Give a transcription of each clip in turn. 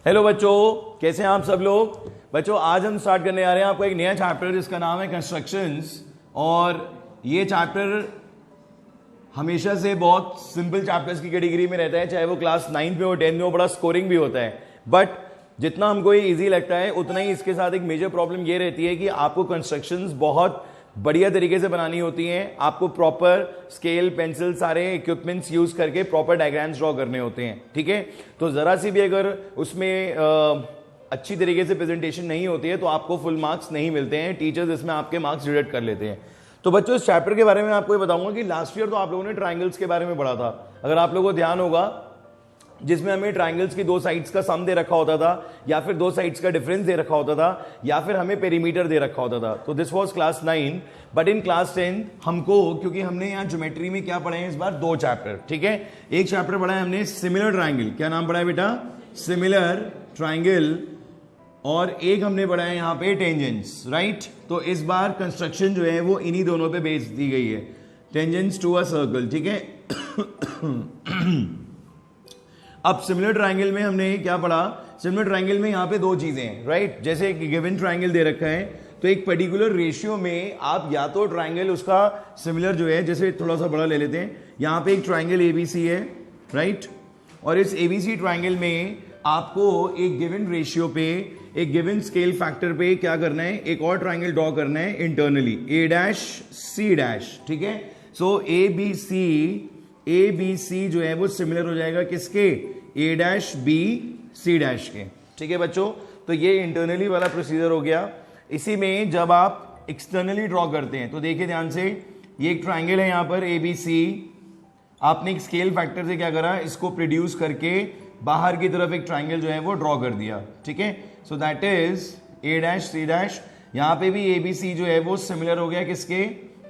Hello बच्चों, कैसे हैं आप सब लोग। बच्चों आज हम स्टार्ट करने आ रहे हैं आपको एक नया चैप्टर जिसका नाम है कंस्ट्रक्शंस। और ये चैप्टर हमेशा से बहुत सिंपल चैप्टर्स की कैटेगरी में रहता है, चाहे वो क्लास 9 में हो 10 में हो, बड़ा स्कोरिंग भी होता है। बट जितना हमको ये इजी लगता है उतना ही इसके साथ एक मेजर प्रॉब्लम ये रहती है कि आपको कंस्ट्रक्शंस बहुत बढ़िया तरीके से बनानी होती हैं। आपको प्रॉपर स्केल, पेंसिल, सारे इक्विपमेंट्स यूज करके प्रॉपर डायग्राम्स ड्रॉ करने होते हैं, ठीक है। तो जरा सी भी अगर उसमें अच्छी तरीके से प्रेजेंटेशन नहीं होती है तो आपको फुल मार्क्स नहीं मिलते हैं, टीचर्स इसमें आपके मार्क्स डिडक्ट कर लेते हैं। तो बच्चों इस चैप्टर के बारे में आपको ये बताऊंगा कि लास्ट ईयर तो आप लोगों ने ट्राइंगल्स के बारे में पढ़ा था, अगर आप लोगों को ध्यान होगा, जिसमें हमें ट्राइंगल्स की दो साइड्स का सम दे रखा होता था, या फिर दो साइड्स का डिफरेंस दे रखा होता था, या फिर हमें पेरीमीटर दे रखा होता था। तो this was class 9। But in class 10 हमको, क्योंकि हमने यहाँ ज्योमेट्री में क्या पढ़े हैं इस बार, दो चैप्टर, ठीक है। एक चैप्टर पढ़ा है हमने सिमिलर ट्राइंगल, क्या नाम पढ़ा है बेटा, सिमिलर ट्राइंगल, और एक हमने पढ़ा है यहाँ पे टेंजेंट्स, राइट। तो इस बार कंस्ट्रक्शन जो है वो इन्हीं दोनों पे बेस दी गई है, टेंजेंट्स टू अ सर्कल, ठीक है। अब सिमिलर ट्राइंगल में हमने क्या पढ़ा, सिमिलर ट्राइंगल में यहाँ पे दो चीजें हैं, राइट। जैसे एक गिवन ट्राइंगल दे रखा है तो एक पर्टिकुलर रेशियो में आप या तो ट्राइंगल उसका सिमिलर जो है, जैसे थोड़ा सा बड़ा ले लेते हैं, यहाँ पे एक ट्राइंगल एबीसी है, राइट। और इस एबीसी ट्राइंगल में आपको एक गिवन रेशियो पे, एक गिवन स्केल फैक्टर पे क्या करना है, एक और ट्राइंगल ड्रॉ करना है इंटरनली, ए डैश सी डैश, ठीक है। सो ए बी सी जो है वो सिमिलर हो जाएगा किसके, ए डैश बी सी डैश के, ठीक है बच्चों। तो ये इंटरनली वाला प्रोसीजर हो गया। इसी में जब आप एक्सटर्नली ड्रॉ करते हैं तो देखिए ध्यान से, ये एक ट्राइंगल है यहाँ पर ए बी सी, आपने एक स्केल फैक्टर से क्या करा, इसको प्रोड्यूस करके बाहर की तरफ एक ट्राइंगल जो है वो ड्रॉ कर दिया, ठीक है। So that is A dash C dash. यहां पे भी ए बी सी जो है वो सिमिलर हो गया किसके,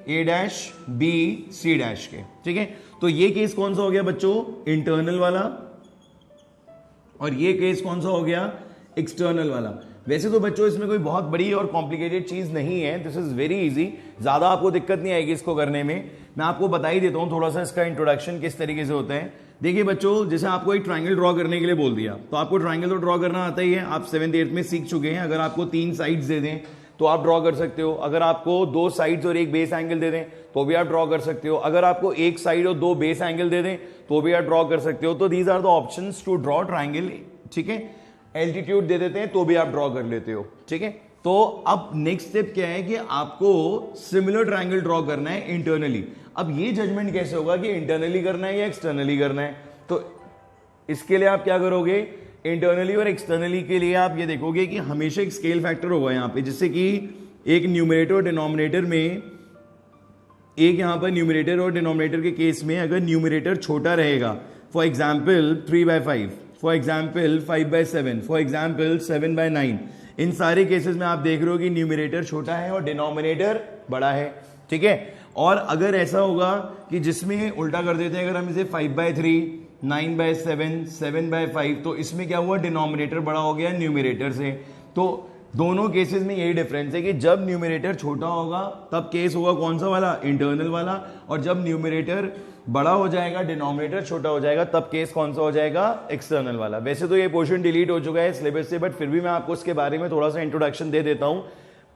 ए डैश बी सी डैश के, ठीक है। तो ये केस कौन सा हो गया बच्चों, इंटरनल वाला, और ये केस कौन सा हो गया, एक्सटर्नल वाला। वैसे तो बच्चों इसमें कोई बहुत बड़ी और कॉम्प्लिकेटेड चीज नहीं है, दिस इज वेरी इजी, ज्यादा आपको दिक्कत नहीं आएगी इसको करने में। मैं आपको बता ही देता हूं थोड़ा सा इसका इंट्रोडक्शन किस तरीके से होता है। देखिए बच्चों, जैसे आपको एक ट्राइंगल ड्रॉ करने के लिए बोल दिया तो आपको ट्राइंगल तो ड्रॉ करना आता ही है, आप 7th 8th में सीख चुके हैं। अगर आपको 3 साइड्स दे दें तो आप ड्रॉ कर सकते हो, अगर आपको 2 साइड्स और एक बेस एंगल दे दें तो भी आप ड्रॉ कर सकते हो, अगर आपको एक साइड और 2 बेस एंगल दे दें तो भी आप ड्रॉ कर सकते हो। तो these are the options to draw triangle, ठीक है। एल्टीट्यूड दे देते हैं तो भी आप ड्रॉ कर लेते हो, ठीक है। तो अब नेक्स्ट स्टेप क्या है कि आपको सिमिलर ट्राइंगल ड्रॉ करना है इंटरनली। अब ये जजमेंट कैसे होगा कि इंटरनली करना है या एक्सटर्नली करना है, तो इसके लिए आप क्या करोगे, इंटरनली और एक्सटर्नली के लिए आप ये देखोगे कि हमेशा एक स्केल फैक्टर होगा यहाँ पे, जिससे कि एक न्यूमरेटर और डिनोमिनेटर में, एक यहाँ पर न्यूमरेटर और डिनोमिनेटर के केस में अगर न्यूमरेटर छोटा रहेगा, for example 3/5, for example 5/7, for example 7/9, इन सारे केसेस में आप देख रहे हो कि न्यूमरेटर छोटा है और डिनोमिनेटर बड़ा है, ठीक है। और अगर ऐसा होगा कि जिसमें उल्टा कर देते हैं, अगर हम इसे 5/3, 9/7, 7/5, तो इसमें क्या हुआ, डिनोमिनेटर बड़ा हो गया न्यूमरेटर से। तो दोनों केसेस में यही डिफरेंस है कि जब न्यूमरेटर छोटा होगा तब केस होगा कौन सा वाला, इंटरनल वाला, और जब न्यूमरेटर बड़ा हो जाएगा, डिनोमिनेटर छोटा हो जाएगा, तब केस कौन सा हो जाएगा, एक्सटर्नल वाला। वैसे तो ये पोर्शन डिलीट हो चुका है सिलेबस से, बट फिर भी मैं आपको इसके बारे में थोड़ा सा इंट्रोडक्शन दे देता हूं।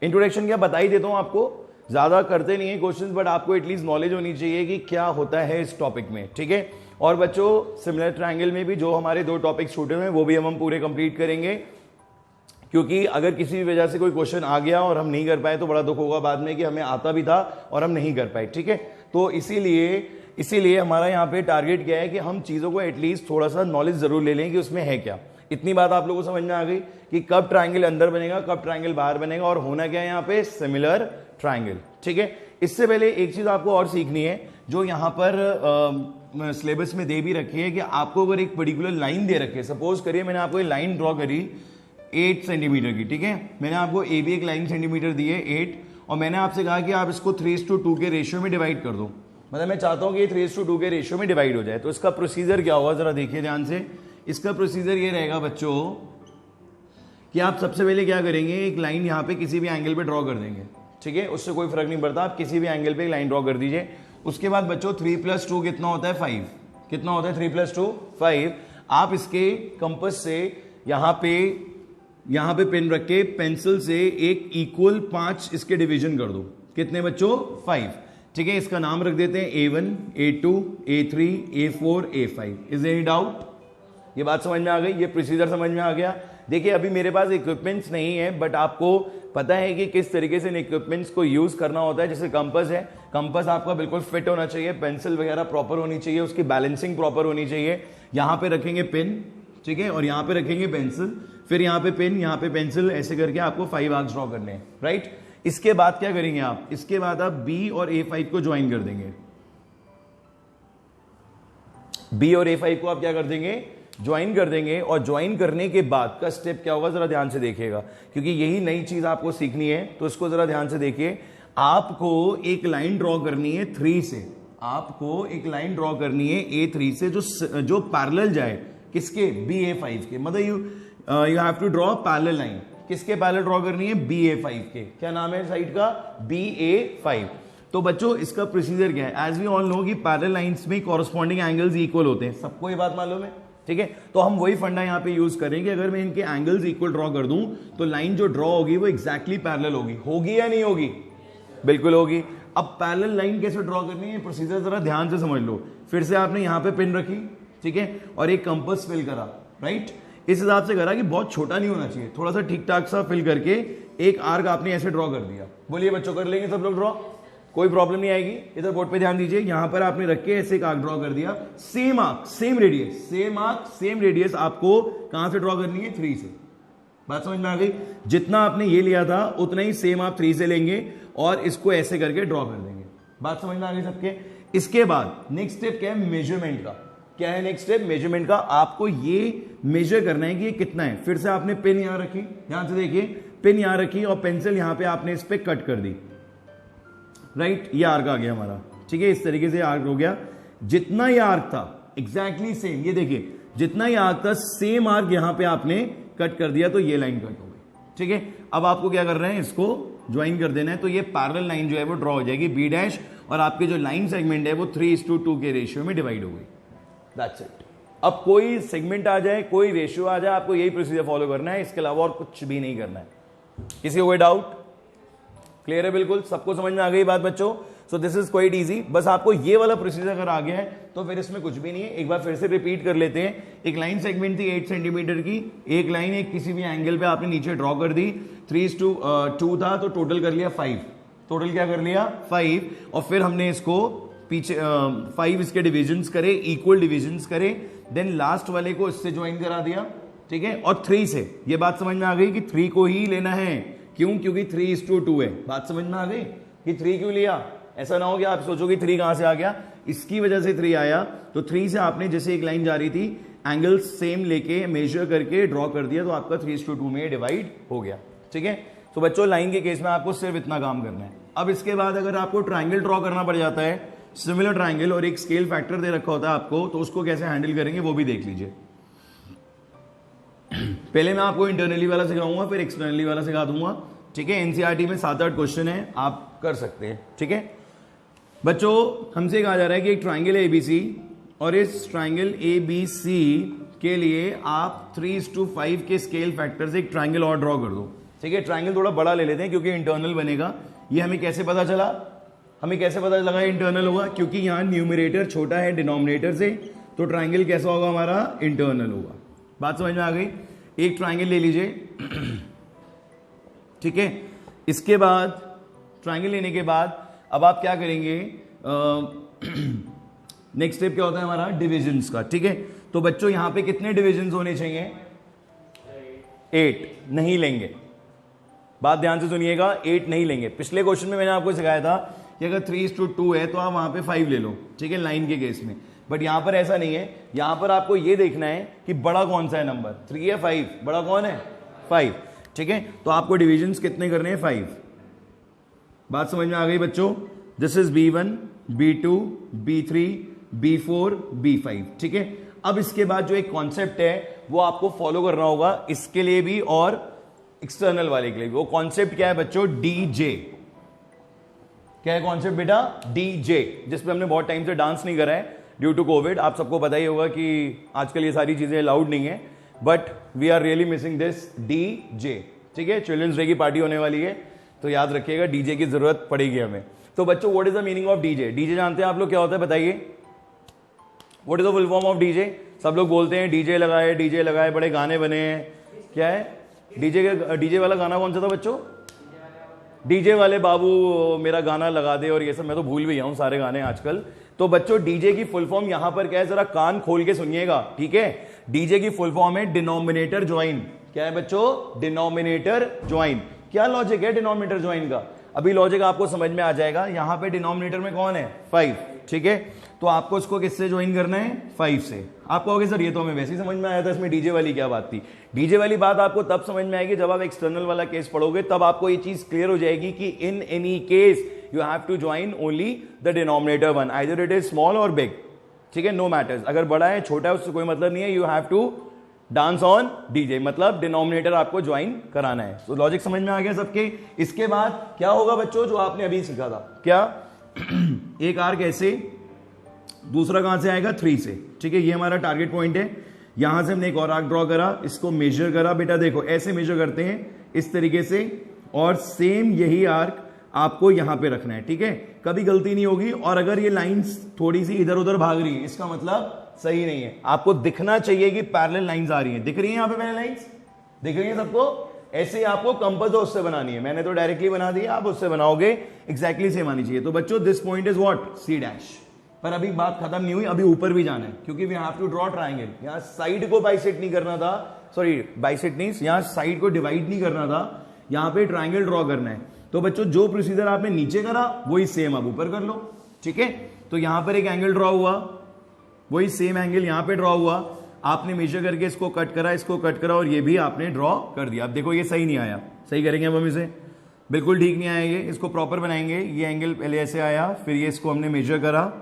इंट्रोडक्शन क्या बता ही देता हूं आपको, ज्यादा करते नहीं है क्वेश्चंस, बट आपको एटलीस्ट नॉलेज होनी चाहिए कि क्या होता है इस टॉपिक में, ठीक है। और बच्चों सिमिलर ट्राइंगल में भी जो हमारे 2 टॉपिक्स छूटे हुए हैं वो भी हम पूरे कंप्लीट करेंगे, क्योंकि अगर किसी भी वजह से कोई क्वेश्चन आ गया और हम नहीं कर पाए तो बड़ा दुख होगा बाद में कि हमें आता भी था और हम नहीं कर पाए, ठीक है। तो इसीलिए हमारा यहाँ पे टारगेट क्या है कि हम चीजों को एटलीस्ट थोड़ा सा नॉलेज जरूर ले लें कि उसमें है क्या। इतनी बात आप लोगों को समझ में आ गई कि कब ट्राइंगल अंदर बनेगा, कब ट्राइंगल बाहर बनेगा, और होना क्या है यहाँ पे, सिमिलर ट्राइंगल, ठीक है। इससे पहले एक चीज आपको और सीखनी है जो यहाँ पर सिलेबस में दे भी रखी है, कि आपको अगर एक पर्टिकुलर लाइन दे रखी है, सपोज करिए मैंने आपको एक लाइन ड्रॉ करी 8 सेंटीमीटर की, ठीक है। मैंने आपको ए बी एक लाइन सेंटीमीटर दी है 8, और मैंने आपसे कहा कि आप इसको 3:2 के रेशियो में डिवाइड कर दो, मतलब मैं चाहता हूं कि 3:2 के रेशियो में डिवाइड हो जाए। तो इसका प्रोसीजर क्या होगा, जरा देखिए ध्यान से। इसका प्रोसीजर ये रहेगा बच्चों कि आप सबसे पहले क्या करेंगे, एक लाइन यहाँ पे किसी भी एंगल पे ड्रॉ कर देंगे, ठीक है, उससे कोई फर्क नहीं पड़ता, आप किसी भी एंगल पे एक लाइन ड्रॉ कर दीजिए। उसके बाद बच्चों 3+2 कितना होता है, 5, कितना होता है 3+2 5। आप इसके कंपास से यहां पे पेन रख के पेंसिल से एक इक्वल 5 इसके डिवीजन कर दो। कितने बच्चों? 5। ठीक है, इसका नाम रख देते हैं A1, A2, A3, A4, A5। Is any doubt? ये बात समझ में आ गई? ये प्रोसीजर समझ में आ गया? देखिए अभी मेरे पास इक्विपमेंट्स नहीं है, बट आपको पता है कि किस तरीके से इन इक्विपमेंट्स को यूज करना होता है। जैसे कंपास है, कंपास आपका बिल्कुल फिट होना चाहिए, पेंसिल वगैरह प्रॉपर होनी चाहिए, उसकी बैलेंसिंग प्रॉपर होनी चाहिए। यहां पे रखेंगे पेन, ठीक है, और यहां पे रखेंगे पेंसिल, फिर यहां पे पेन, यहां पे पेंसिल, ऐसे करके आपको 5 आर्क्स ड्रॉ करने हैं, राइट। इसके बाद क्या करेंगे आप? इसके बाद आप B और A5 को ज्वाइन कर देंगे। B और A5 को आप क्या कर देंगे? ज्वाइन कर देंगे। और ज्वाइन करने के बाद का स्टेप क्या होगा, जरा ध्यान से देखिएगा, क्योंकि यही नई चीज आपको सीखनी है, तो इसको जरा ध्यान से देखिए। आपको एक लाइन ड्रॉ करनी है 3 से, आपको एक लाइन ड्रॉ करनी है A3 से, जो पैरेलल जाए किसके? BA5 के। मतलब you have to draw parallel line. किसके पैरेलल ड्रॉ करनी है? BA5 के। क्या नाम है साइड का? BA5। तो बच्चों इसका प्रोसीजर क्या है? एज वी ऑल नो कि पैरेलल लाइंस में कॉरस्पॉन्डिंग एंगल्स इक्वल होते हैं, सबको ये बात मालूम है, ठीक है। तो हम वही फंडा यहां पे यूज करेंगे। अगर मैं इनके एंगल्स इक्वल ड्रॉ कर दूं तो लाइन जो ड्रॉ होगी वो एग्जैक्टली पैरेलल होगी। होगी या नहीं होगी? बिल्कुल होगी। अब पैरेलल लाइन कैसे ड्रॉ करनी है, प्रोसीजर जरा ध्यान से समझ लो। फिर से आपने यहां पे पेन रखी, ठीक है, और एक कंपास फिल करा, राइट। इस हिसाब से करा कि बहुत छोटा नहीं होना चाहिए, थोड़ा सा ठीक ठाक सा फिल करके एक आर्क आपने ऐसे ड्रॉ कर दिया। बोलिए बच्चों, कर लेंगे सब लोग ड्रॉ? कोई प्रॉब्लम नहीं आएगी। इधर बोर्ड पे ध्यान दीजिए, यहां पर आपने रख के ऐसे एक आर्क ड्रॉ कर दिया। Same arc, same radius, same arc same radius आपको कहां से ड्रॉ करनी है? 3 से। बात समझ में आ गई? जितना आपने ये लिया था उतना ही सेम आप 3 से लेंगे और इसको ऐसे करके ड्रॉ कर देंगे। बात समझ में आ गई सबके? इसके बाद नेक्स्ट स्टेप क्या है? मेजरमेंट का। क्या है नेक्स्ट स्टेप? मेजरमेंट का। आपको ये मेजर करना है कि ये कितना है। फिर से आपने पेन यहां रखी, ध्यान से देखिए, पेन यहां रखी और पेंसिल यहां पे आपने इस पे कट कर दी, राइट। ये आर्क आ गया हमारा, ठीक है। इस तरीके से आर्क हो गया। जितना ये आर्क था एग्जैक्टली सेम, ये देखिए, जितना ये आर्क था सेम आर्क यहां पे आपने कट कर दिया, तो ये लाइन कट हो गई, ठीक है। अब आपको क्या कर रहे हैं? इसको ज्वाइन कर देना है। तो ये पैरेलल लाइन जो है वो ड्रॉ हो जाएगी B' और आपके जो लाइन सेगमेंट है वो 3:2 के रेशियो में डिवाइड हो गई। That's it. अब कोई सेगमेंट आ जाए, कोई रेशियो आ जाए, आपको यही प्रोसीजर फॉलो करना है, इसके अलावा और कुछ भी नहीं करना है। किसी को कोई डाउट? क्लियर है? बिल्कुल सबको समझ में आ गई बात बच्चों? So this is quite easy. बस आपको ये वाला प्रोसीजर अगर आ गया है तो फिर इसमें कुछ भी नहीं है। एक बार फिर से रिपीट कर लेते हैं। एक लाइन सेगमेंट थी 8 सेंटीमीटर की, एक लाइन एक किसी भी एंगल पे आपने नीचे ड्रॉ कर दी, 3:2 था, तो टोटल कर लिया 5। टोटल क्या कर लिया? 5। और फिर हमने इसको पीछे 5 इसके डिविजन्स करे, इक्वल डिविजन्स करे, देन लास्ट वाले को इससे ज्वाइन करा दिया, ठीक है। और 3 से, ये बात समझ में आ गई कि 3 को ही लेना है। क्यों? क्योंकि 3:2 है। बात समझ में आ गई कि 3 क्यों लिया? ऐसा ना हो कि आप सोचोगे 3 कहां से आ गया, इसकी वजह से 3 आया। तो 3 से आपने जैसे एक लाइन जा रही थी, एंगल सेम लेके मेजर करके ड्रॉ कर दिया, तो आपका 3:2 में डिवाइड हो गया, ठीक है। तो बच्चों लाइन के केस में आपको सिर्फ इतना काम करना है। अब इसके बाद अगर आपको ट्राइंगल ड्रॉ करना पड़ जाता है, सिमिलर ट्राइंगल, और एक स्केल फैक्टर दे रखा होता है आपको, तो उसको कैसे हैंडल करेंगे वो भी देख लीजिए। पहले मैं आपको इंटरनली वाला सिखाऊंगा, फिर एक्सटर्नली वाला सिखा दूंगा, ठीक है। एनसीईआरटी में 7-8 क्वेश्चन है, आप कर सकते हैं, ठीक है। बच्चों हमसे कहा जा रहा है कि एक ट्राइंगल है ABC, और इस ट्राइंगल ABC के लिए आप 3:5 के स्केल फैक्टर से एक ट्राइंगल और ड्रॉ कर दो, ठीक है। ट्राइंगल थोड़ा बड़ा ले लेते हैं क्योंकि इंटरनल बनेगा। ये हमें कैसे पता चला? हमें कैसे पता लगा इंटरनल होगा? क्योंकि यहां न्यूमरेटर छोटा है डिनोमिनेटर से, तो ट्राइंगल कैसा होगा हमारा? इंटरनल होगा। बात समझ में आ गई? एक ट्राइंगल ले लीजिए, ठीक है। इसके बाद ट्राइंगल लेने के बाद अब आप क्या करेंगे? नेक्स्ट स्टेप क्या होता है हमारा? डिविजन्स का, ठीक है। तो बच्चों यहां पे कितने डिविजन्स होने चाहिए? 8 नहीं लेंगे। बात ध्यान से सुनिएगा, 8 नहीं लेंगे। पिछले क्वेश्चन में मैंने आपको सिखाया था कि अगर 3:2 है तो आप वहां पे 5 ले लो, ठीक है, लाइन के केस में। बट यहां पर ऐसा नहीं है। यहां पर आपको ये देखना है कि बड़ा कौन सा है नंबर, 3 या 5? बड़ा कौन है? 5, ठीक है। तो आपको डिविजन्स कितने करने हैं? 5। बात समझ में आ गई बच्चों? This is B1, B2, B3, B4, B5, ठीक है। अब इसके बाद जो एक कॉन्सेप्ट है वो आपको फॉलो करना होगा, इसके लिए भी और एक्सटर्नल वाले के लिए भी। वो कॉन्सेप्ट क्या है बच्चों? DJ। क्या है कॉन्सेप्ट बेटा? DJ, जिसपे हमने बहुत टाइम से डांस नहीं करा है ड्यू टू कोविड। आप सबको पता ही होगा कि आजकल ये सारी चीजें अलाउड नहीं है, but we are really missing this DJ. ठीक है, चिल्ड्रंस डे की पार्टी होने वाली है तो याद रखिएगा डीजे की जरूरत पड़ेगी हमें। तो बच्चों what is the meaning of DJ? DJ जानते हैं आप लोग क्या होता है, बताइए। What is the full form of DJ? सब लोग बोलते हैं डीजे लगाए, बड़े गाने बने हैं। क्या है डीजे वाला गाना कौन सा था बच्चों? डीजे वाले बाबू मेरा गाना लगा दे, और ये सब मैं तो भूल भी गया हूं सारे गाने आजकल। तो बच्चों डीजे की फुल फॉर्म यहां पर क्या है, जरा कान खोल के सुनिएगा। ठीक है, डीजे की फुल फॉर्म है डिनोमिनेटर ज्वाइन। क्या है बच्चों? Denominator join. क्या लॉजिक है डिनोमिनेटर ज्वाइन का? अभी लॉजिक आपको समझ में आ जाएगा। यहां पे डिनोमिनेटर में कौन है? 5। ठीक है, तो आपको इसको किससे ज्वाइन करना है? 5 से। आप कहोगे सर ये तो हमें वैसे ही समझ में आया था, इसमें डीजे वाली क्या बात थी? डीजे वाली बात आपको तब समझ में आएगी जब आप एक्सटर्नल वाला केस पढ़ोगे, तब आपको ये चीज क्लियर हो जाएगी कि in any case you have to join only the denominator one, either it is small और बिग। ठीक है, नो मैटर्स, अगर बड़ा है छोटा है उससे कोई मतलब नहीं है। You have to dance on DJ, मतलब डिनोमिनेटर आपको ज्वाइन कराना है। तो लॉजिक समझ में आ गया सबके? इसके बाद क्या होगा बच्चों, जो आपने अभी सीखा था, क्या एक आर्क ऐसे, दूसरा कहां से आएगा? 3 से। ठीक है, ये हमारा टारगेट पॉइंट है। यहां से हमने एक और आर्क ड्रॉ करा, इसको मेजर करा। बेटा देखो ऐसे मेजर करते हैं इस तरीके से, और सेम यही आर्क आपको यहां पे रखना है। ठीक है, कभी गलती नहीं होगी। और अगर ये लाइंस थोड़ी सी इधर उधर भाग रही है, इसका मतलब सही नहीं है। आपको दिखना चाहिए कि पैरेलल लाइंस आ रही हैं। दिख रही हैं यहां पे पैरेलल लाइंस? दिख रही हैं सबको? ऐसे आपको कंपास उससे बनानी है। मैंने तो डायरेक्टली बना दिया, आप उससे बनाओगे, एग्जैक्टली सेम आनी चाहिए। तो बच्चों this point is what? C dash. पर अभी बात खत्म नहीं हुई, अभी ऊपर भी जाना है, क्योंकि we have to draw triangle. यहां साइड को बाइसेक्ट नहीं करना था, सॉरी बाइसेक्ट नहीं, यहां साइड को डिवाइड नहीं करना था, यहां पे ट्रायंगल ड्रॉ करना है। तो बच्चों जो प्रोसीजर आपने नीचे करा वही सेम आप ऊपर कर लो। ठीक है, तो यहां पर एक एंगल ड्रॉ हुआ, वही सेम एंगल यहां पे ड्रॉ हुआ। आपने मेजर करके इसको कट करा, इसको कट करा, और ये भी आपने ड्रॉ कर दिया। अब देखो ये सही नहीं आया, सही करेंगे अब हम इसे। बिल्कुल ठीक नहीं आया ये, इसको प्रॉपर बनाएंगे। ये एंगल पहले ऐसे आया, फिर ये इसको हमने मेजर करा,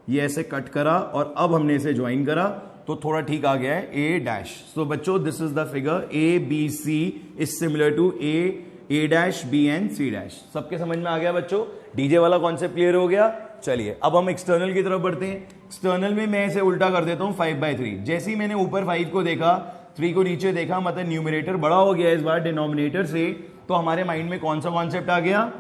ये ऐसे कट करा, और अब हमने इसे ज्वाइन करा तो थोड़ा ठीक आ गया है ए डैश। सो बच्चों this is the figure A B C is similar to A dash B and C dash. सबके समझ में आ गया बच्चों? डीजे वाला कॉन्सेप्ट क्लियर हो गया। चलिए अब हम एक्सटर्नल की तरफ बढ़ते हैं। एक्सटर्नल में मैं इसे उल्टा कर देता हूं 5/3। जैसे ही मैंने ऊपर 5 को देखा, 3 को नीचे देखा, मतलब न्यूमरेटर बड़ा हो गया इस बार डिनोमिनेटर से, तो हमारे माइंड में कौन सा कॉन्सेप्ट आ गया?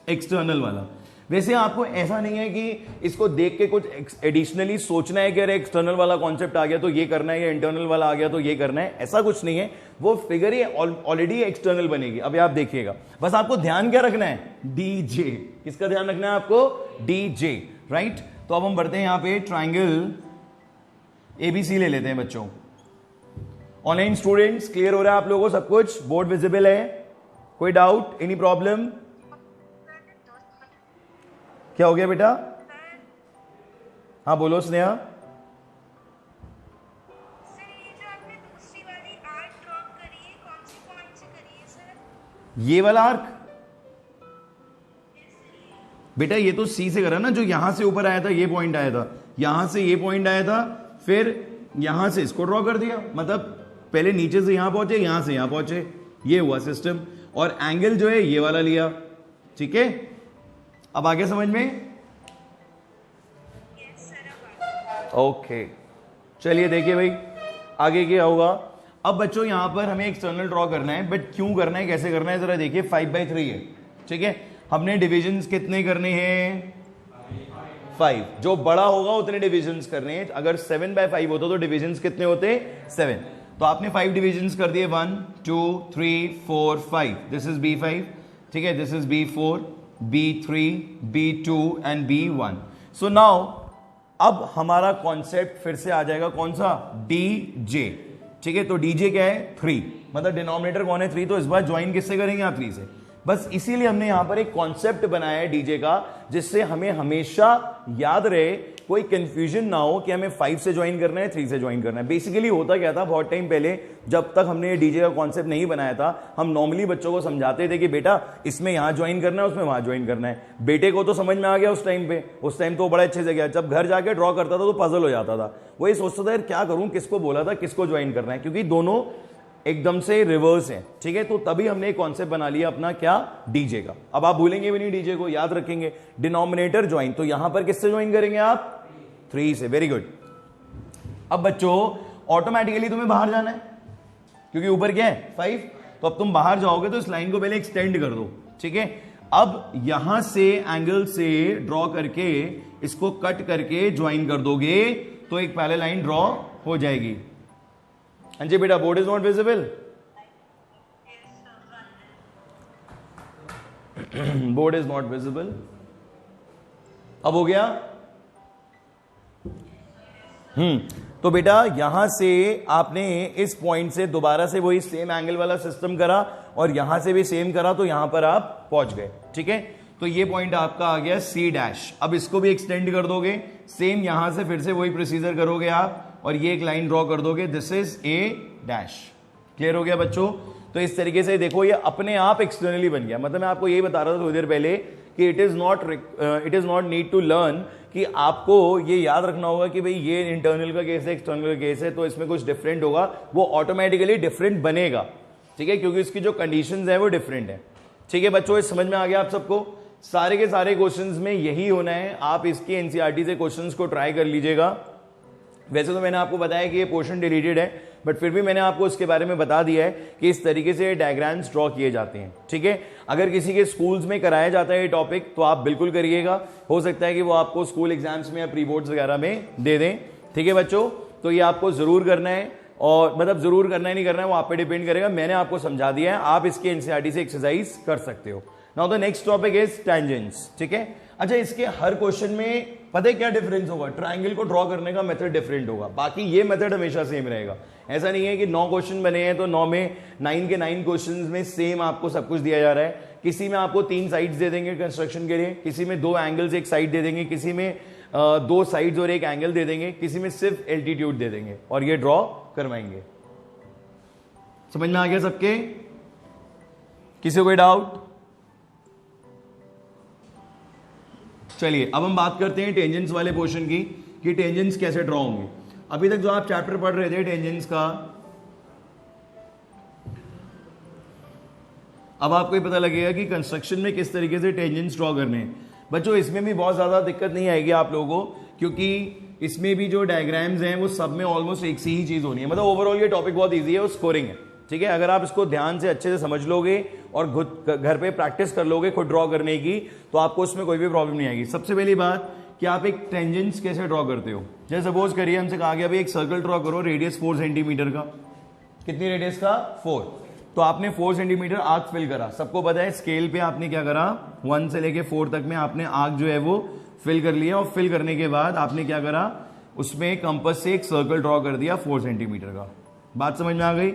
एक्सटर्नल वाला। वैसे आपको ऐसा नहीं है कि इसको देख के कुछ एडिशनली सोचना है कि अरे एक्सटर्नल वाला कॉन्सेप्ट आ गया तो ये करना है, या इंटरनल वाला आ गया तो ये करना है, ऐसा कुछ नहीं है। वो फिगर ही ऑलरेडी एक्सटर्नल बनेगी। अभी आप देखिएगा, बस आपको ध्यान क्या रखना है? डीजे। किसका ध्यान रखना है आपको? DJ, right. तो अब हम बढ़ते हैं यहां पे ट्राइंगल एबीसी ले लेते हैं बच्चों। ऑनलाइन स्टूडेंट्स क्लियर हो रहा है आप लोगों को सब कुछ? बोर्ड विजिबल है? कोई डाउट, एनी प्रॉब्लम? क्या हो गया बेटा? हाँ बोलो स्नेहा। सर ये जो आपने दूसरी वाली आर्क ड्रॉ करी है, कौन सी पॉइंट से करी है सर? ये वाला आर्क बेटा ये तो सी से करा ना, जो यहां से ऊपर आया था ये पॉइंट आया था, यहां से ये पॉइंट आया था, फिर यहां से इसको ड्रॉ कर दिया। मतलब पहले नीचे से यहां पहुंचे, यहां से यहां पहुंचे, ये हुआ सिस्टम। और एंगल जो है ये वाला लिया। ठीक है, अब आगे समझ में? ओके चलिए देखिए भाई आगे क्या होगा। अब बच्चों यहां पर हमें एक्सटर्नल ड्रॉ करना है, बट क्यों करना है, कैसे करना है, जरा देखिए। 5/3 है। ठीक है, हमने डिविजन्स कितने करने हैं? 5। जो बड़ा होगा उतने डिविजन्स करने हैं। अगर 7/5 होता तो डिविजन्स कितने होते? 7। तो आपने 5 डिविजन्स कर दिए, 1 2 3 4 5। This is B5। ठीक है, this is B4, B3, B2 and B1। So now अब हमारा कॉन्सेप्ट फिर से आ जाएगा, कौन सा? DJ। ठीक है, तो डीजे क्या है? 3, मतलब डिनोमिनेटर कौन है? 3। तो इस बार ज्वाइन किससे करेंगे आप? 3 से। बस इसीलिए हमने यहां पर एक कॉन्सेप्ट बनाया है डीजे का, जिससे हमें हमेशा याद रहे, कोई कंफ्यूजन ना हो कि हमें 5 से ज्वाइन करना है, 3 से ज्वाइन करना है। बेसिकली होता क्या था, बहुत टाइम पहले जब तक हमने डीजे का कॉन्सेप्ट नहीं बनाया था, हम नॉर्मली बच्चों को समझाते थे कि बेटा इसमें यहां ज्वाइन करना है, उसमें वहां ज्वाइन करना है। बेटे को तो समझ में आ गया उस टाइम पे, उस टाइम तो बड़ा अच्छे से गया। जब घर जाके ड्रॉ करता था तो पजल हो जाता था, वही सोचता था यार क्या करूं, किसको बोला था, किसको ज्वाइन करना है, क्योंकि दोनों एकदम से रिवर्स है। ठीक है, तो तभी हमने एक कॉन्सेप्ट बना लिया अपना, क्या? डीजे का। अब आप भूलेंगे भी नहीं डीजे को, याद रखेंगे। डिनोमिनेटर ज्वाइन, तो यहां पर किससे ज्वाइन करेंगे आप? 3 से। Very good. अब बच्चों ऑटोमेटिकली तुम्हें बाहर जाना है क्योंकि ऊपर क्या है 5, तो अब तुम बाहर जाओगे तो इस लाइन को पहले एक्सटेंड कर दो, ठीक है। अब यहां से एंगल से ड्रॉ करके इसको कट करके ज्वाइन कर दोगे तो एक पैरेलल लाइन ड्रॉ हो जाएगी। हाँ जी बेटा, board is not visible, board is not visible. अब हो गया। तो बेटा यहां से आपने इस पॉइंट से दोबारा से वही सेम एंगल वाला सिस्टम करा और यहां से भी सेम करा तो यहां पर आप पहुंच गए, ठीक है। तो ये पॉइंट आपका आ गया C डैश। अब इसको भी एक्सटेंड कर दोगे, सेम यहां से फिर से वही प्रोसीजर करोगे आप और ये एक लाइन ड्रॉ कर दोगे, this is A dash. Clear हो गया बच्चों? तो इस तरीके से देखो ये अपने आप एक्सटर्नली बन गया। मतलब मैं आपको यही बता रहा था थोड़ी देर पहले कि it is not need to learn कि आपको ये याद रखना होगा कि भाई ये इंटरनल का केस है, एक्सटर्नल का केस है, तो इसमें कुछ डिफरेंट होगा, वो ऑटोमेटिकली डिफरेंट बनेगा, ठीक है, क्योंकि इसकी जो कंडीशंस है वो डिफरेंट है, ठीक है बच्चों। इस समझ में आ गया आप सबको? सारे के सारे क्वेश्चंस में यही होना है। आप इसके एनसीईआरटी से क्वेश्चंस को ट्राई कर लीजिएगा। वैसे तो मैंने आपको बताया कि ये पोर्शन डिलीटेड है, बट फिर भी मैंने आपको उसके बारे में बता दिया है कि इस तरीके से डायग्राम्स ड्रॉ किए जाते हैं, ठीक है। अगर किसी के स्कूल्स में कराया जाता है ये टॉपिक तो आप बिल्कुल करिएगा, हो सकता है कि वो आपको स्कूल एग्जाम्स में या प्री बोर्ड्स वगैरह में दे दें, ठीक है बच्चों। तो ये आपको जरूर करना है, और मतलब जरूर करना है नहीं करना है वो आप पे डिपेंड करेगा। मैंने आपको समझा दिया है, आप इसके एनसीईआरटी से एक्सरसाइज कर सकते हो। Now the next topic is tangents, ठीक है। अच्छा, इसके हर क्वेश्चन में पता है क्या डिफरेंस होगा? ट्रायंगल को ड्रॉ करने का मेथड डिफरेंट होगा, बाकी ये मेथड हमेशा सेम रहेगा। ऐसा नहीं है कि 9 क्वेश्चन बने हैं तो 9 में 9 के 9 क्वेश्चंस में सेम आपको सब कुछ दिया जा रहा है। किसी में आपको 3 साइड्स दे देंगे कंस्ट्रक्शन के लिए, किसी में 2 एंगल्स एक साइड दे देंगे, किसी में 2 साइड्स और एक एंगल दे देंगे, किसी में सिर्फ एल्टीट्यूड दे देंगे और ये ड्रॉ करवाएंगे। समझ में आ गया सबके? किसी को कोई डाउट? चलिए अब हम बात करते हैं टेंजेंट्स वाले पोर्शन की कि टेंजेंट्स कैसे ड्रॉ होंगे। अभी तक जो आप चैप्टर पढ़ रहे थे टेंजेंट्स का, अब आपको ये पता लगेगा कि कंस्ट्रक्शन में किस तरीके से टेंजेंट्स ड्रॉ करने हैं। बच्चों इसमें भी बहुत ज्यादा दिक्कत नहीं आएगी आप लोगों को, क्योंकि इसमें भी जो डायग्राम्स हैं वो सब में ऑलमोस्ट एक सी ही चीज होनी है। मतलब ओवरऑल ये टॉपिक बहुत ईजी है, वो स्कोरिंग है, ठीक है। अगर आप इसको ध्यान से अच्छे से समझ लोगे और खुद घर पे प्रैक्टिस कर लोगे खुद ड्रॉ करने की, तो आपको उसमें कोई भी प्रॉब्लम नहीं आएगी। सबसे पहली बात कि आप एक टेंजेंट्स कैसे ड्रॉ करते हो। जैसे सपोज करिए हमसे कहा गया भाई एक सर्कल ड्रॉ करो, रेडियस 4 सेंटीमीटर का। कितनी रेडियस का? 4। तो आपने 4 सेंटीमीटर आर्क फिल करा। सबको पता है स्केल पे आपने क्या करा, 1 से लेके 4 तक में आपने आर्क जो है वो फिल कर लिया, और फिल करने के बाद आपने क्या करा, उसमें कंपास से एक सर्कल ड्रॉ कर दिया 4 सेंटीमीटर का। बात समझ में आ गई?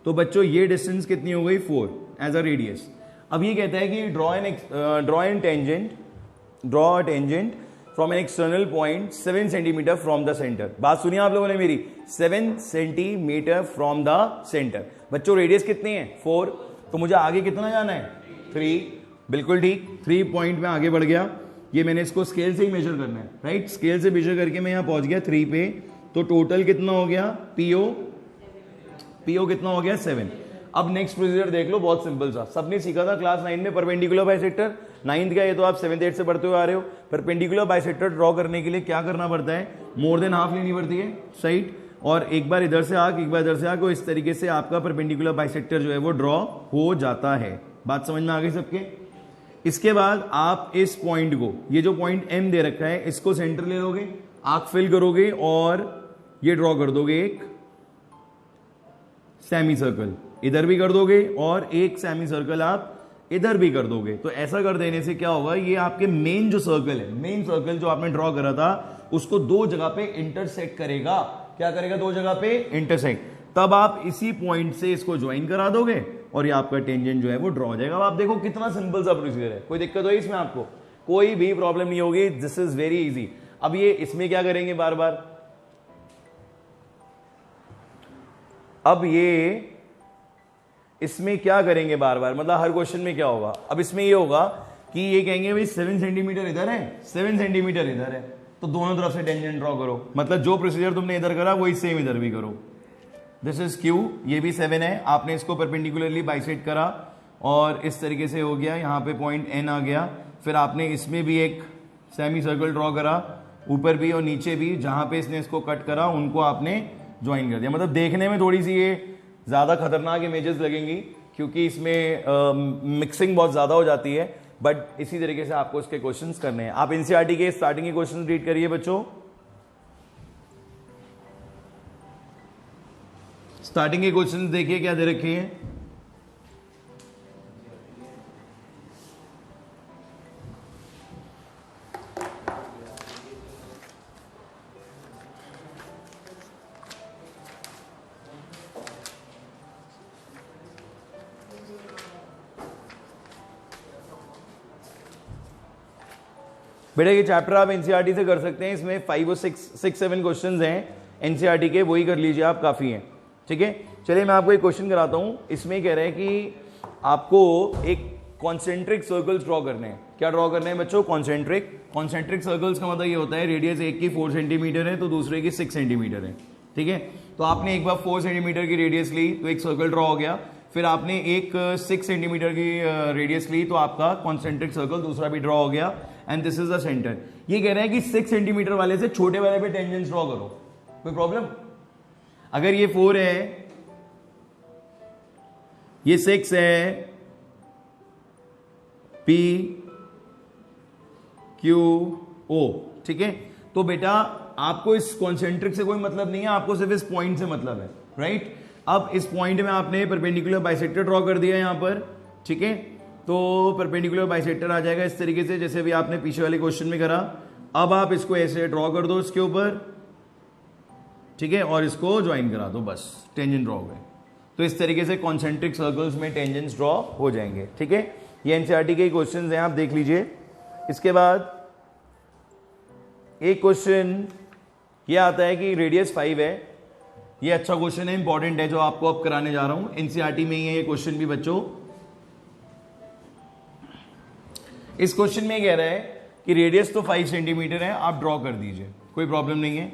तो बच्चों ये डिस्टेंस कितनी हो गई? 4 एज अ रेडियस। अब ये कहता है कि draw a tangent from an external point 7 centimetre from the centre. बात सुनिए आप लोगों ने मेरी, 7 सेंटीमीटर फ्रॉम द सेंटर। बच्चों रेडियस कितनी है? 4। तो मुझे आगे कितना जाना है? 3। बिल्कुल ठीक, 3 पॉइंट में आगे बढ़ गया। ये मैंने इसको स्केल से ही मेजर करना है, राइट। स्केल से मेजर करके मैं यहां पहुंच गया 3 पे। तो टोटल कितना हो गया? पीओ कितना हो गया? 7। अब नेक्स्ट प्रोसीजर देख लो, बहुत सिंपल सा, सबने सीखा था क्लास 9 में परपेंडिकुलर बाइसेक्टर। 9th का ये तो आप 7th 8th से पढ़ते हुए आ रहे हो। परपेंडिकुलर बाइसेक्टर ड्रॉ करने के लिए क्या करना पड़ता है? मोर देन हाफ लेनी पड़ती है साइड, और एक बार इधर से आग, एक बार इधर से आग, इस तरीके से आपका परपेंडिकुलर बाइसेक्टर जो है वो ड्रॉ हो जाता है। बात समझ में आ गई सबके? इसके बाद आप इस पॉइंट को, ये जो पॉइंट M दे रखा है, इसको सेंटर ले लोगे, आर्क फिल करोगे और ये ड्रॉ कर दोगे एक सेमी सर्कल, इधर भी कर दोगे और एक सेमी सर्कल आप इधर भी कर दोगे। तो ऐसा कर देने से क्या होगा, ये आपके मेन जो सर्कल है, मेन सर्कल जो आपने ड्रॉ करा था, उसको 2 जगह पे इंटरसेक्ट करेगा। क्या करेगा? 2 जगह पे इंटरसेक्ट। तब आप इसी पॉइंट से इसको ज्वाइन करा दोगे और ये आपका टेंजेंट जो है वो ड्रॉ हो जाएगा। अब आप देखो कितना सिंपल सा प्रोसीजर है। कोई दिक्कत हुई इसमें? आपको कोई भी प्रॉब्लम नहीं होगी, दिस इज वेरी इजी। अब ये इसमें क्या करेंगे बार बार, अब ये इसमें क्या करेंगे बार बार, मतलब हर क्वेश्चन में क्या होगा। अब इसमें ये होगा कि ये कहेंगे भाई 7 सेंटीमीटर इधर है, 7 सेंटीमीटर इधर है, तो दोनों तरफ से टेंजेंट ड्रॉ करो। मतलब जो प्रोसीजर तुमने इधर करा वही सेम इधर भी करो। दिस इज क्यू, ये भी 7 है, आपने इसको परपेंडिकुलरली बाइसेक्ट करा और इस तरीके से हो गया, यहाँ पे पॉइंट N आ गया। फिर आपने इसमें भी एक सेमी सर्कल ड्रॉ करा, ऊपर भी और नीचे भी, जहां पे इसने इसको कट करा उनको आपने ज्वाइन कर दिया। मतलब देखने में थोड़ी सी ये ज्यादा खतरनाक इमेजेस लगेंगी क्योंकि इसमें मिक्सिंग बहुत ज्यादा हो जाती है, बट इसी तरीके से आपको इसके क्वेश्चंस करने हैं। आप एनसीईआरटी के स्टार्टिंग के क्वेश्चंस रीड करिए बच्चों। स्टार्टिंग के क्वेश्चंस देखिए क्या दे रखे हैं। बेटा ये चैप्टर आप एनसीईआरटी से कर सकते हैं, इसमें 5 और 6-7 क्वेश्चंस हैं एनसीईआरटी के, वही कर लीजिए आप, काफी हैं। ठीक है, चलिए मैं आपको एक क्वेश्चन कराता हूं। इसमें कह रहे हैं कि आपको एक कॉन्सेंट्रिक सर्कल्स ड्रॉ करने हैं। क्या ड्रॉ करने हैं बच्चों? कॉन्सेंट्रिक सर्कल्स का मतलब ये होता है रेडियस एक की 4 सेंटीमीटर है तो दूसरे की 6 सेंटीमीटर है। ठीक है, तो आपने एक बार 4 सेंटीमीटर की रेडियस ली तो एक सर्कल ड्रॉ हो गया, फिर आपने एक 6 सेंटीमीटर की रेडियस ली तो आपका कॉन्सेंट्रिक सर्कल दूसरा भी ड्रॉ हो गया, and this is the centre. ये कह रहे हैं कि 6 सेंटीमीटर वाले से छोटे वाले पे टेंजेंट्स ड्रॉ करो। कोई प्रॉब्लम? अगर ये 4 है, ये 6 है, P Q O, ठीक है, तो बेटा आपको इस कॉन्सेंट्रिक से कोई मतलब नहीं है, आपको सिर्फ इस पॉइंट से मतलब है, राइट। अब इस पॉइंट में आपने परपेंडिकुलर बाइसेक्टर ड्रॉ कर दिया यहां पर, ठीक है, तो परपेंडिकुलर बाइसेक्टर आ जाएगा इस तरीके से जैसे भी आपने पीछे वाले क्वेश्चन में करा। अब आप इसको ऐसे ड्रॉ कर दो इसके ऊपर, ठीक है, और इसको ज्वाइन करा दो, बस टेंजेंट ड्रॉ हो गए। तो इस तरीके से कॉन्सेंट्रिक सर्कल्स में टेंजेंट्स ड्रॉ हो जाएंगे। ठीक है, ये एनसीईआरटी के क्वेश्चन हैं, आप देख लीजिए। इसके बाद एक क्वेश्चन ये आता है कि रेडियस 5 है। ये अच्छा क्वेश्चन है, इंपॉर्टेंट है, जो आपको अब कराने जा रहा हूं, एनसीईआरटी में ही है ये क्वेश्चन भी बच्चों। इस क्वेश्चन में कह रहा है कि रेडियस तो 5 सेंटीमीटर है, आप ड्रॉ कर दीजिए, कोई प्रॉब्लम नहीं है।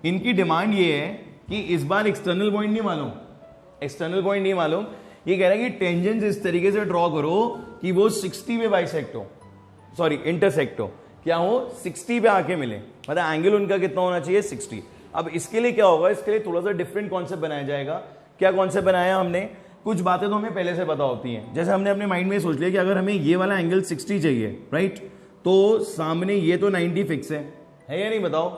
इनकी डिमांड ये है कि इस बार एक्सटर्नल पॉइंट नहीं मालूम, एक्सटर्नल पॉइंट नहीं मालूम, ये कह रहा है कि टेंजेंट्स इस तरीके से ड्रॉ करो कि वो 60 पे बाइसेक्ट हो, सॉरी इंटरसेक्ट हो, क्या हो 60 पे आके मिले, मतलब एंगल उनका कितना होना चाहिए 60। अब इसके लिए क्या होगा, इसके लिए थोड़ा सा डिफरेंट कॉन्सेप्ट बनाया जाएगा। क्या कॉन्सेप्ट बनाया हमने? कुछ बातें तो हमें पहले से पता होती हैं, जैसे हमने अपने माइंड में सोच लिया कि अगर हमें ये वाला एंगल 60 चाहिए, राइट, तो सामने ये तो 90 फिक्स है या नहीं बताओ?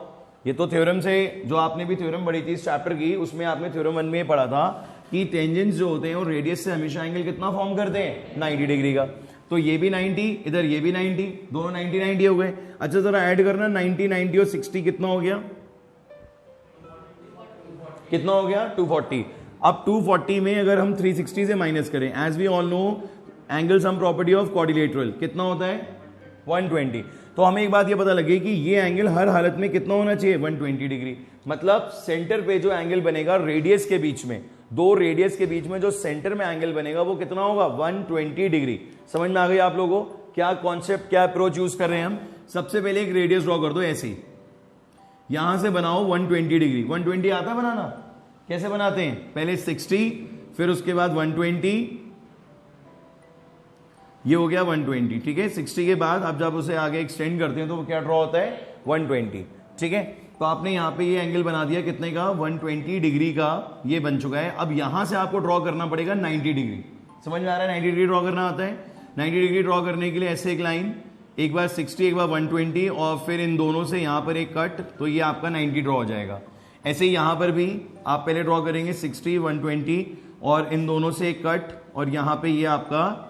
ये तो थ्योरम से, जो आपने भी थ्योरम पढ़ी थी इस चैप्टर की, उसमें आपने थ्योरम 1 में पढ़ा था कि टेंजेंट्स जो होते हैं वो रेडियस से हमेशा एंगल कितना फॉर्म करते हैं 90 डिग्री का। तो ये भी 90, इधर ये भी 90, दोनों 90 हो गए। अच्छा जरा ऐड करना, 90 और 60 कितना हो गया? कितना हो गया? 240। अब 240 में अगर हम 360 से माइनस करें, as we all know angle sum property of quadrilateral कितना होता है 120। तो हमें एक बात ये पता लगी कि ये एंगल हर हालत में कितना होना चाहिए 120 डिग्री। मतलब सेंटर पे जो एंगल बनेगा रेडियस के बीच में, दो रेडियस के बीच में जो सेंटर में एंगल बनेगा वो कितना होगा 120 डिग्री। समझ में आ गई आप लोगों को क्या कॉन्सेप्ट, क्या अप्रोच यूज कर रहे हैं हम? सबसे पहले एक रेडियस ड्रॉ कर दो ऐसे ही, यहां से बनाओ 120 डिग्री। 120 आता है बनाना? कैसे बनाते हैं? पहले 60, फिर उसके बाद 120, ये हो गया 120, ठीक है। 60 के बाद आप जब उसे आगे एक्सटेंड करते हैं तो क्या ड्रॉ होता है 120, ठीक है। तो आपने यहां पे ये एंगल बना दिया कितने का 120 डिग्री का, ये बन चुका है। अब यहां से आपको ड्रॉ करना पड़ेगा 90 डिग्री। समझ में आ रहा है? 90 डिग्री ड्रॉ करना आता है। 90 डिग्री ड्रॉ करने के लिए ऐसे एक लाइन, एक बार 60 एक बार 120 और फिर इन दोनों से यहां पर एक कट, तो ये आपका 90 ड्रॉ हो जाएगा। ऐसे ही यहां पर भी आप पहले ड्रॉ करेंगे 60 120 और इन दोनों से एक कट, और यहां पे ये आपका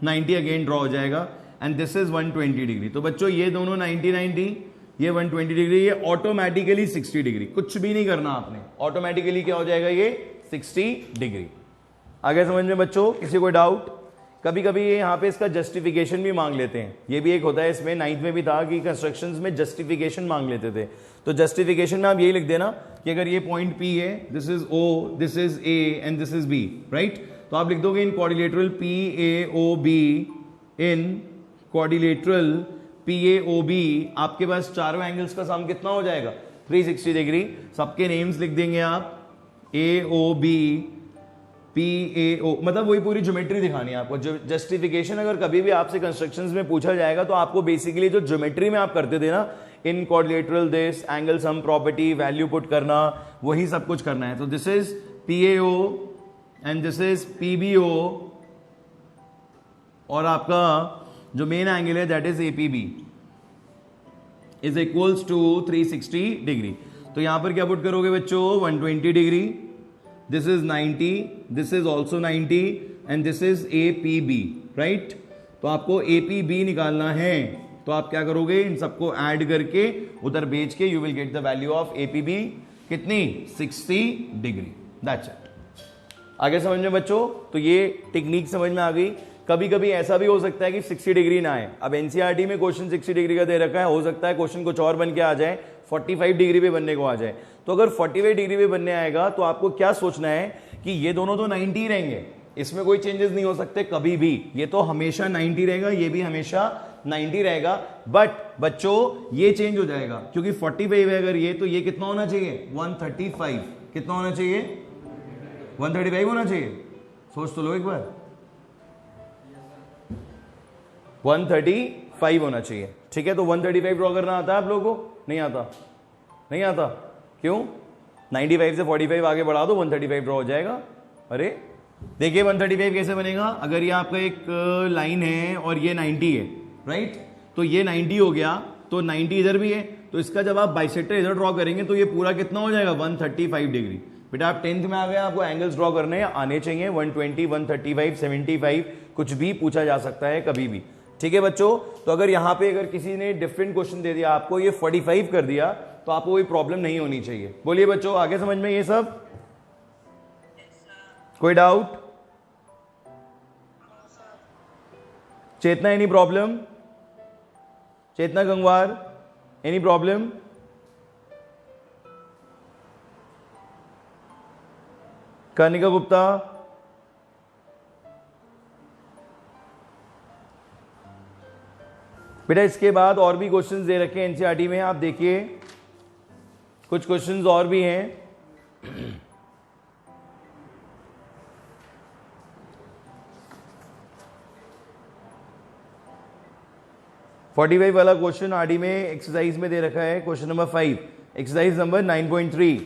90 अगेन ड्रॉ हो जाएगा, एंड दिस इज 120 डिग्री। तो बच्चों ये दोनों 90 ये 120 डिग्री, ये ऑटोमेटिकली 60 डिग्री, कुछ भी नहीं करना आपने, ऑटोमेटिकली क्या हो जाएगा ये 60 डिग्री। आगे समझ में बच्चों? किसी को डाउट? कभी कभी ये यहाँ पे इसका जस्टिफिकेशन भी मांग लेते हैं, ये भी एक होता है इसमें, 9th में भी था कि कंस्ट्रक्शंस में जस्टिफिकेशन मांग लेते थे। तो जस्टिफिकेशन में आप यही लिख देना कि अगर ये पॉइंट P है, this is O, this is A and this is B, right. तो आप लिख दोगे इन क्वाड्रिलेटरल PAOB, इन क्वाड्रिलेटरल PAOB आपके पास चारों एंगल्स का सम कितना हो जाएगा 360 डिग्री। सबके नेम्स लिख देंगे आप, AOB PAO, मतलब वही पूरी ज्योमेट्री दिखानी है आपको। जस्टिफिकेशन अगर कभी भी आपसे कंस्ट्रक्शंस में पूछा जाएगा तो आपको बेसिकली जो ज्योमेट्री में आप करते थे ना, in quadrilateral this, angle sum property, value put करना, वही सब कुछ करना है। तो this is PAO and this is PBO और आपका जो मेन एंगल है that is APB is equals to 360 degree. तो यहां पर क्या पुट करोगे बच्चों, 120 degree, this is 90, this is also 90 and this is APB, right. तो आपको APB निकालना है, तो आप क्या करोगे, इन सबको ऐड करके उधर बेच के you will get the value of APB कितनी, 60 डिग्री, दैट्स इट। आगे समझ में बच्चों, तो ये टेक्निक समझ में आ गई। कभी कभी ऐसा भी हो सकता है कि 60 डिग्री ना आए। अब एनसीईआरटी में क्वेश्चन 60 डिग्री का दे रखा है, हो सकता है क्वेश्चन कुछ और बन के आ जाए, 45 डिग्री पे बनने को आ जाए। तो अगर 45 डिग्री पे बनने आएगा तो आपको क्या सोचना है कि ये दोनों तो 90 ही रहेंगे, इसमें कोई चेंजेस नहीं हो सकते कभी भी, ये तो हमेशा 90 रहेगा, ये भी हमेशा 90 रहेगा। बट बच्चों ये चेंज हो जाएगा क्योंकि 45 है अगर ये, तो ये कितना होना चाहिए, 135। कितना होना चाहिए, 135 होना चाहिए। सोच तो लो एक बार, 135 होना चाहिए, ठीक है। तो 135 ड्रॉ करना आता है आप लोगों को, नहीं आता, नहीं आता, क्यों, 95 से 45 आगे बढ़ा दो, 135 ड्रॉ हो जाएगा। अरे देखिए 135 कैसे बनेगा, अगर ये आपका एक लाइन है और ये 90 है, राइट, तो ये 90 हो गया, तो 90 इधर भी है, तो इसका जब आप बाइसेक्टर इधर ड्रॉ करेंगे तो ये पूरा कितना हो जाएगा, 135 डिग्री। बेटा आप 10th में आ गए, आपको एंगल्स ड्रॉ करने आने चाहिए, 120, 135, 75, कुछ भी पूछा जा सकता है कभी भी, ठीक है बच्चों। तो अगर यहां पे अगर किसी ने डिफरेंट क्वेश्चन दे दिया आपको, ये 45 कर दिया, तो आपको कोई प्रॉब्लम नहीं होनी चाहिए। बोलिए बच्चों, आगे समझ में ये सब, कोई डाउट, चेतना एनी प्रॉब्लम, चेतना गंगवार एनी प्रॉब्लम, कनिका गुप्ता, बेटा इसके बाद और भी क्वेश्चंस दे रखे हैं एनसीईआरटी में, आप देखिए कुछ क्वेश्चंस और भी हैं। 45 वाला क्वेश्चन आरडी में एक्सरसाइज में दे रखा है, क्वेश्चन नंबर 5, एक्सरसाइज नंबर 9.3।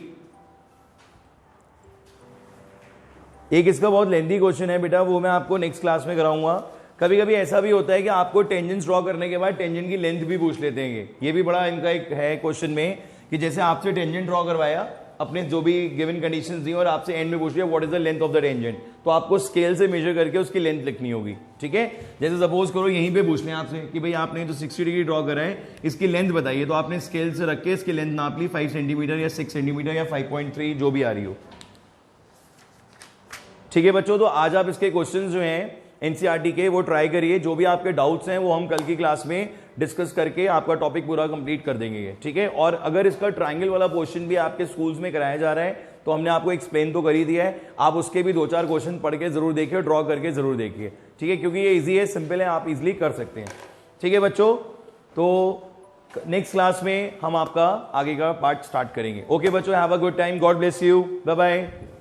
एक इसका बहुत लेंथी क्वेश्चन है बेटा, वो मैं आपको नेक्स्ट क्लास में कराऊंगा। कभी कभी ऐसा भी होता है कि आपको टेंजेंट्स ड्रॉ करने के बाद टेंजेंट की लेंथ भी पूछ लेते हैं, ये भी बड़ा इनका एक है क्वेश्चन में, कि जैसे आपसे टेंजेंट ड्रॉ करवाया, अपने जो भी गिवन कंडीशंस दी और आपसे एंड में पूछ लिया what is the length of the tangent, तो आपको स्केल से मेजर करके उसकी लेंथ लिखनी होगी, ठीक है। जैसे सपोज करो यहीं पे पूछ लें आपसे कि भाई आपने तो 60 डिग्री ड्रॉ करा है, इसकी लेंथ बताइए, तो आपने स्केल से रख के इसकी लेंथ नाप ली 5 सेंटीमीटर या 6 सेंटीमीटर या 5.3 जो भी आ रही हो, ठीक है बच्चों। तो आज आप इसके क्वेश्चंस जो हैं एनसीईआरटी के वो ट्राई करिए, जो भी आपके डाउट्स हैं वो हम कल की क्लास में डिस्कस करके आपका टॉपिक पूरा कंप्लीट कर देंगे, ठीक है। और अगर इसका ट्रायंगल वाला क्वेश्चन भी आपके स्कूल्स में कराया जा रहा है तो हमने आपको एक्सप्लेन तो कर ही दिया है, आप उसके भी 2-4 क्वेश्चन पढ़ के जरूर देखिए, ड्रॉ करके जरूर देखिए, ठीक है, क्योंकि ये इजी है, सिंपल है, आप इजिली कर सकते हैं, ठीक है बच्चों। तो नेक्स्ट क्लास में हम आपका आगे का पार्ट स्टार्ट करेंगे। ओके बच्चों, have a good time, God bless you, bye bye.